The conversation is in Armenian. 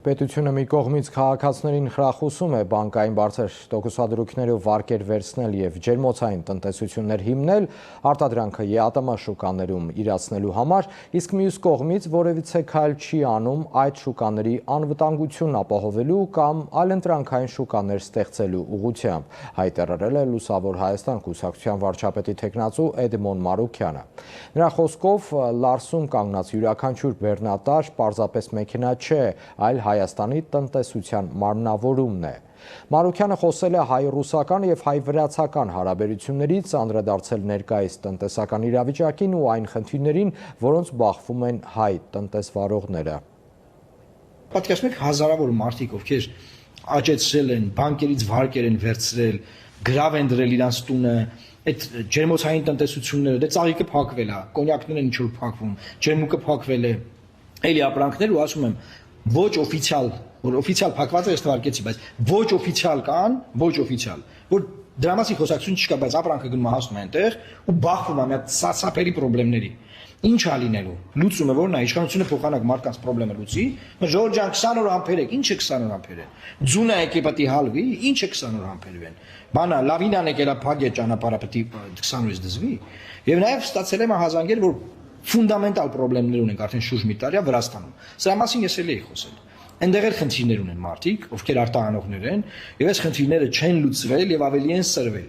Պետությունը մի կողմից քաղաքացիներին խրախուսում է բանկային բարձր տոկոսադրույքներով վարկեր վերցնել և ջերմոցային տնտեսություններ հիմնել, արտադրանքը ԵԱՏՄ շուկաներում իրացնելու համար, իսկ մյուս կողմից որևիցե քայլ չի անում այդ շուկաների անվտանգությունն ապահովելու կամ այլընտրանքային շուկաներ ստեղծելու ուղղությամբ, հայտարարել է Լուսավոր Հայաստան կուսակցության վարչապետի թեկնածու Էդմոն Մարուքյանը։ Նրա խոսքով Լարսում կանգնած յուրաքանչյուր բեռնատար պարզապես մեքենա չէ, այլ Հայաստանի տնտեսության մարմնավորումն է։ Մարուքյանը խոսել է հայ-ռուսական և հայ-վրացական հարաբերություններից, անդրադարձել ներկայիս տնտեսական իրավիճակին ու այն խնդիրներին, որոնց բախվում են հայ տնտեսվարողները։ Պատկերացնեք հազարավոր մարդիկ, ովքեր աճեցրել են, բանկերից վարկեր են վերցրել, գրավ են դրել իրանց տունը, այդ ջերմոցային տնտեսությունները, դե ծաղիկը փակվել է, կոնյակներն են ինչ որ փակվում, ջերմուկը փակվել է, էլի ապրանքներ ու ասում եմ ոչ օֆիցիալ, որ օֆիցիալ փակված է, ես թվարկեցի, բայց ոչ օֆիցիալ կան, ոչ օֆիցիալ, որ դրա մասին խոսակցություն չկա, բայց ապրանքը գնում հասնում է այնտեղ ու բախվում է մի հատ սարսափելի խնդիրների։ Ինչ է լինելու։ Լուծումը որն է, իշխանությունը փոխանակ մարդկանց խնդիրը լուծի, ժողովուրդ ջան 20 օր համբերեք, ինչ է 20 օր համբերել։ Ձունը եկե պետք է հալվի, ինչ է 20 օր համբերվեն։ Բանա լավինան եկելա փագե ճանապարհը պետք է 20 օրից դզվի։ Եվ նաև ստացել եմ հազանգեր, որ ֆունդամենտալ խնդիրներ ունենք արդեն շուրջ մի տարի Վրաստանում։ Սրա մասին ես էլի էի խոսել։ Այնտեղ էլ խնդիրներ ունեն մարդիկ, ովքեր արտահանողներ են, եւ այս խնդիրները չեն լուծվել եւ ավելի են սրվել։